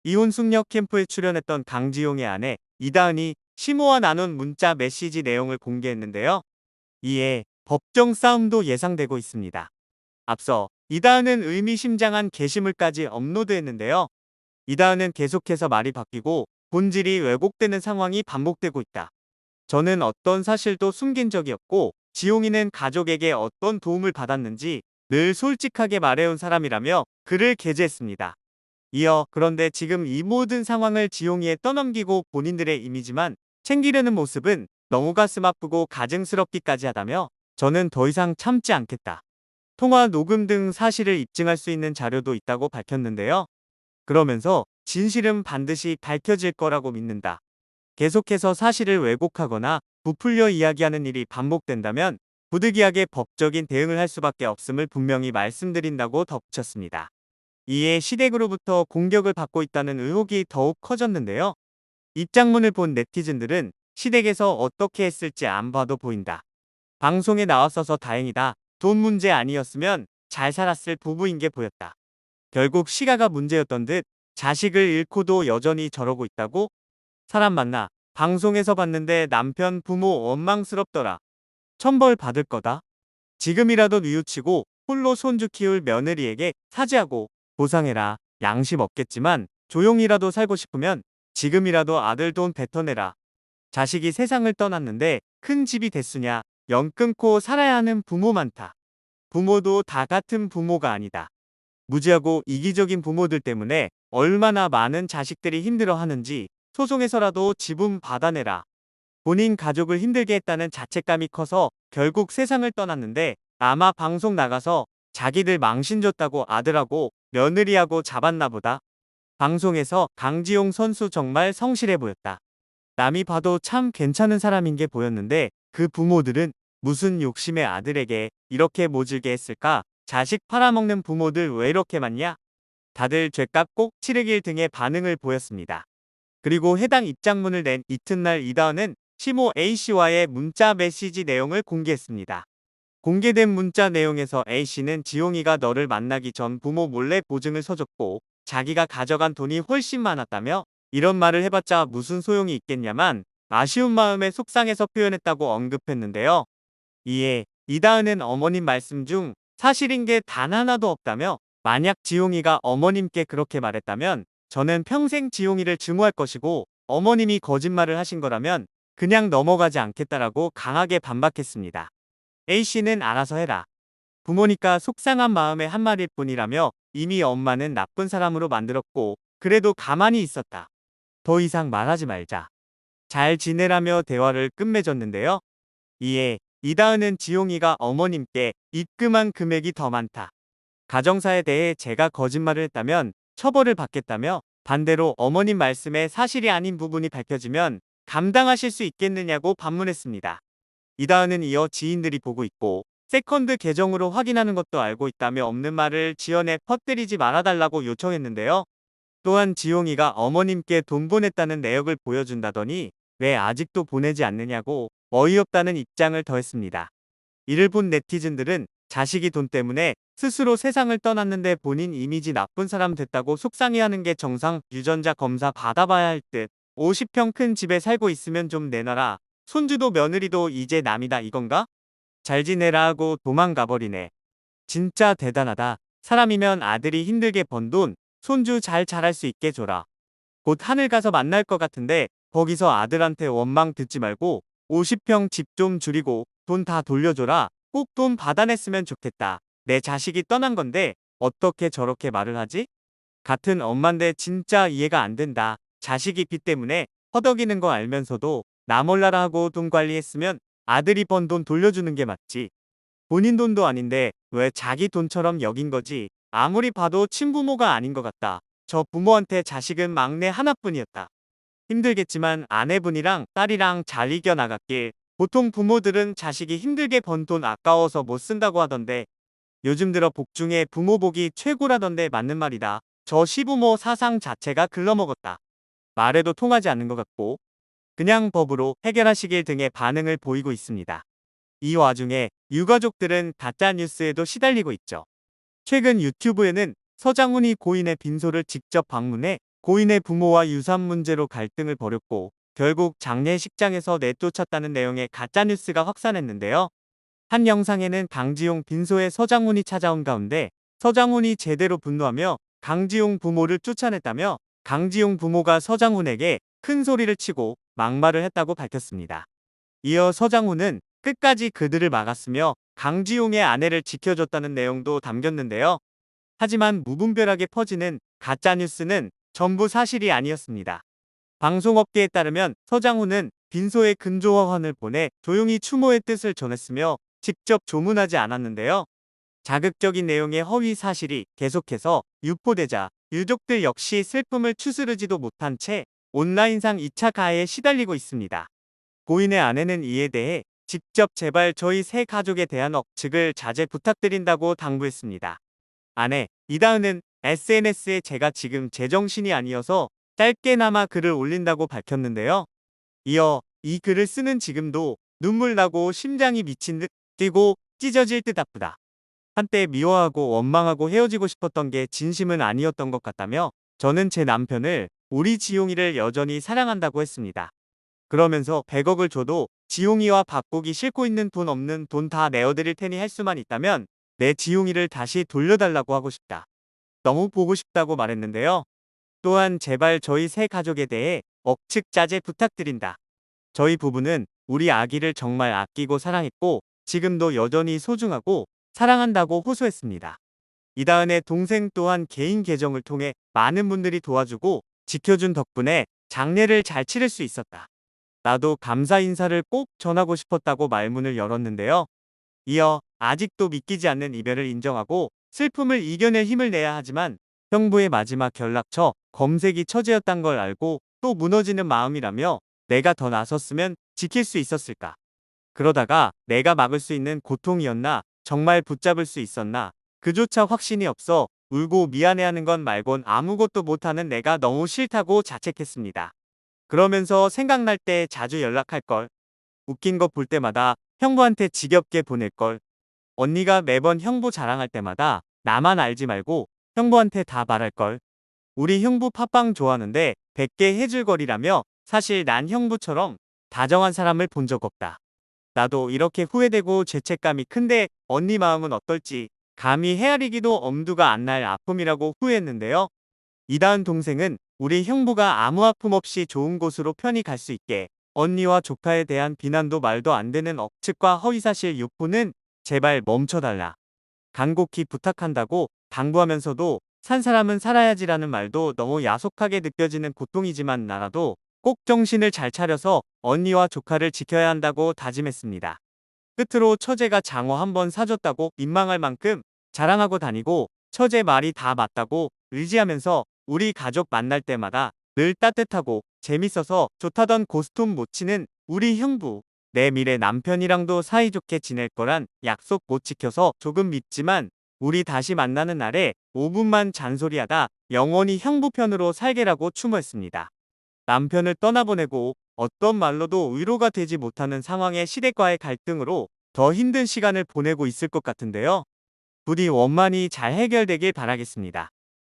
이혼 숙녀 캠프에 출연했던 강지용의 아내 이다은이 시모와 나눈 문자 메시지 내용을 공개했는데요. 이에 법정 싸움도 예상되고 있습니다. 앞서 이다은은 의미심장한 게시물까지 업로드했는데요. 이다은은 계속해서 말이 바뀌고 본질이 왜곡되는 상황이 반복되고 있다. 저는 어떤 사실도 숨긴 적이 없고 지용이는 가족에게 어떤 도움을 받았는지 늘 솔직하게 말해온 사람이라며 글을 게재했습니다. 이어 그런데 지금 이 모든 상황을 지용이에 떠넘기고 본인들의 이미지만 챙기려는 모습은 너무 가슴 아프고 가증스럽기까지 하다며 저는 더 이상 참지 않겠다. 통화 녹음 등 사실을 입증할 수 있는 자료도 있다고 밝혔는데요. 그러면서 진실은 반드시 밝혀질 거라고 믿는다. 계속해서 사실을 왜곡하거나 부풀려 이야기하는 일이 반복된다면 부득이하게 법적인 대응을 할 수밖에 없음을 분명히 말씀드린다고 덧붙였습니다. 이에 시댁으로부터 공격을 받고 있다는 의혹이 더욱 커졌는데요. 입장문을 본 네티즌들은 시댁에서 어떻게 했을지 안 봐도 보인다. 방송에 나왔어서 다행이다. 돈 문제 아니었으면 잘 살았을 부부인 게 보였다. 결국 시가가 문제였던 듯 자식을 잃고도 여전히 저러고 있다고? 사람 만나 방송에서 봤는데 남편 부모 원망스럽더라. 천벌 받을 거다. 지금이라도 뉘우치고 홀로 손주 키울 며느리에게 사죄하고 보상해라. 양심 없겠지만 조용히라도 살고 싶으면 지금이라도 아들 돈 뱉어내라. 자식이 세상을 떠났는데 큰 집이 됐으냐. 연 끊고 살아야 하는 부모 많다. 부모도 다 같은 부모가 아니다. 무지하고 이기적인 부모들 때문에 얼마나 많은 자식들이 힘들어하는지 소송에서라도 지분 받아내라. 본인 가족을 힘들게 했다는 자책감이 커서 결국 세상을 떠났는데 아마 방송 나가서 자기들 망신 줬다고 아들하고 며느리하고 잡았나 보다. 방송에서 강지용 선수 정말 성실해 보였다. 남이 봐도 참 괜찮은 사람인 게 보였는데 그 부모들은 무슨 욕심의 아들에게 이렇게 모질게 했을까? 자식 팔아먹는 부모들 왜 이렇게 많냐? 다들 죄값 꼭 치르길 등의 반응을 보였습니다. 그리고 해당 입장문을 낸 이튿날 이다은은 시모 A씨와의 문자 메시지 내용을 공개했습니다. 공개된 문자 내용에서 A씨는 지용이가 너를 만나기 전 부모 몰래 보증을 서줬고 자기가 가져간 돈이 훨씬 많았다며 이런 말을 해봤자 무슨 소용이 있겠냐만 아쉬운 마음에 속상해서 표현했다고 언급했는데요. 이에 이다은은 어머님 말씀 중 사실인 게 단 하나도 없다며 만약 지용이가 어머님께 그렇게 말했다면 저는 평생 지용이를 증오할 것이고 어머님이 거짓말을 하신 거라면 그냥 넘어가지 않겠다라고 강하게 반박했습니다. A씨는 알아서 해라. 부모니까 속상한 마음의 한마디일 뿐이라며 이미 엄마는 나쁜 사람으로 만들었고 그래도 가만히 있었다. 더 이상 말하지 말자. 잘 지내라며 대화를 끝맺었는데요. 이에 이다은은 지용이가 어머님께 입금한 금액이 더 많다. 가정사에 대해 제가 거짓말을 했다면 처벌을 받겠다며 반대로 어머님 말씀에 사실이 아닌 부분이 밝혀지면 감당하실 수 있겠느냐고 반문했습니다. 이다은은 이어 지인들이 보고 있고 세컨드 계정으로 확인하는 것도 알고 있다며 없는 말을 지어내 퍼뜨리지 말아달라고 요청했는데요. 또한 지용이가 어머님께 돈 보냈다는 내역을 보여준다더니 왜 아직도 보내지 않느냐고 어이없다는 입장을 더했습니다. 이를 본 네티즌들은 자식이 돈 때문에 스스로 세상을 떠났는데 본인 이미지 나쁜 사람 됐다고 속상해하는 게 정상 유전자 검사 받아봐야 할 듯 50평 큰 집에 살고 있으면 좀 내놔라. 손주도 며느리도 이제 남이다 이건가? 잘 지내라 하고 도망가 버리네. 진짜 대단하다. 사람이면 아들이 힘들게 번 돈 손주 잘 자랄 수 있게 줘라. 곧 하늘 가서 만날 것 같은데 거기서 아들한테 원망 듣지 말고 50평 집 좀 줄이고 돈 다 돌려줘라. 꼭 돈 받아냈으면 좋겠다. 내 자식이 떠난 건데 어떻게 저렇게 말을 하지? 같은 엄만데 진짜 이해가 안 된다. 자식이 빚 때문에 허덕이는 거 알면서도 나 몰라라 하고 돈 관리했으면 아들이 번 돈 돌려주는 게 맞지. 본인 돈도 아닌데 왜 자기 돈처럼 여긴 거지? 아무리 봐도 친부모가 아닌 것 같다. 저 부모한테 자식은 막내 하나뿐이었다. 힘들겠지만 아내분이랑 딸이랑 잘 이겨나갔길. 보통 부모들은 자식이 힘들게 번 돈 아까워서 못 쓴다고 하던데 요즘 들어 복 중에 부모 복이 최고라던데 맞는 말이다. 저 시부모 사상 자체가 글러먹었다. 말해도 통하지 않는 것 같고 그냥 법으로 해결하시길 등의 반응을 보이고 있습니다. 이 와중에 유가족들은 가짜 뉴스에도 시달리고 있죠. 최근 유튜브에는 서장훈이 고인의 빈소를 직접 방문해 고인의 부모와 유산 문제로 갈등을 벌였고 결국 장례식장에서 내쫓았다는 내용의 가짜뉴스가 확산했는데요. 한 영상에는 강지용 빈소에 서장훈이 찾아온 가운데 서장훈이 제대로 분노하며 강지용 부모를 쫓아냈다며 강지용 부모가 서장훈에게 큰 소리를 치고 막말을 했다고 밝혔습니다. 이어 서장훈은 끝까지 그들을 막았으며 강지용의 아내를 지켜줬다는 내용도 담겼는데요. 하지만 무분별하게 퍼지는 가짜뉴스는 전부 사실이 아니었습니다. 방송업계에 따르면 서장훈은 빈소에 근조화환을 보내 조용히 추모의 뜻을 전했으며 직접 조문하지 않았는데요. 자극적인 내용의 허위 사실이 계속해서 유포되자 유족들 역시 슬픔을 추스르지도 못한 채 온라인상 2차 가해에 시달리고 있습니다. 고인의 아내는 이에 대해 직접 제발 저희 세 가족에 대한 억측을 자제 부탁드린다고 당부했습니다. 아내 이다은은 SNS에 제가 지금 제정신이 아니어서 짧게나마 글을 올린다고 밝혔는데요. 이어 이 글을 쓰는 지금도 눈물 나고 심장이 미친 듯 뛰고 찢어질 듯 아프다. 한때 미워하고 원망하고 헤어지고 싶었던 게 진심은 아니었던 것 같다며 저는 제 남편을 우리 지용이를 여전히 사랑한다고 했습니다. 그러면서 100억을 줘도 지용이와 바꾸기 싫고 있는 돈 없는 돈 다 내어드릴 테니 할 수만 있다면 내 지용이를 다시 돌려달라고 하고 싶다. 너무 보고 싶다고 말했는데요. 또한 제발 저희 세 가족에 대해 억측 자제 부탁드린다. 저희 부부는 우리 아기를 정말 아끼고 사랑했고 지금도 여전히 소중하고 사랑한다고 호소했습니다. 이다은의 동생 또한 개인 계정을 통해 많은 분들이 도와주고 지켜준 덕분에 장례를 잘 치를 수 있었다. 나도 감사 인사를 꼭 전하고 싶었다고 말문을 열었는데요. 이어 아직도 믿기지 않는 이별을 인정하고 슬픔을 이겨낼 힘을 내야 하지만 형부의 마지막 연락처 검색이 처지였단 걸 알고 또 무너지는 마음이라며 내가 더 나섰으면 지킬 수 있었을까? 그러다가 내가 막을 수 있는 고통이었나? 정말 붙잡을 수 있었나? 그조차 확신이 없어 울고 미안해하는 건 말곤 아무것도 못하는 내가 너무 싫다고 자책했습니다. 그러면서 생각날 때 자주 연락할걸. 웃긴 거 볼 때마다 형부한테 지겹게 보낼걸. 언니가 매번 형부 자랑할 때마다 나만 알지 말고 형부한테 다 말할걸. 우리 형부 팟빵 좋아하는데 100개 해줄 거리라며 사실 난 형부처럼 다정한 사람을 본 적 없다. 나도 이렇게 후회되고 죄책감이 큰데 언니 마음은 어떨지 감히 헤아리기도 엄두가 안 날 아픔이라고 후회했는데요. 이다은 동생은 우리 형부가 아무 아픔 없이 좋은 곳으로 편히 갈 수 있게 언니와 조카에 대한 비난도 말도 안 되는 억측과 허위사실 유포는 제발 멈춰달라. 간곡히 부탁한다고 당부하면서도 산 사람은 살아야지라는 말도 너무 야속하게 느껴지는 고통이지만 나라도 꼭 정신을 잘 차려서 언니와 조카를 지켜야 한다고 다짐했습니다. 끝으로 처제가 장어 한번 사줬다고 민망할 만큼 자랑하고 다니고 처제 말이 다 맞다고 의지하면서 우리 가족 만날 때마다 늘 따뜻하고 재밌어서 좋다던 고스톱 못 치는 우리 형부. 내 미래 남편이랑도 사이좋게 지낼 거란 약속 못 지켜서 조금 밉지만 우리 다시 만나는 날에 5분만 잔소리하다 영원히 형부 편으로 살게라고 추모했습니다. 남편을 떠나보내고 어떤 말로도 위로가 되지 못하는 상황의 시댁과의 갈등으로 더 힘든 시간을 보내고 있을 것 같은데요. 부디 원만히 잘 해결되길 바라겠습니다.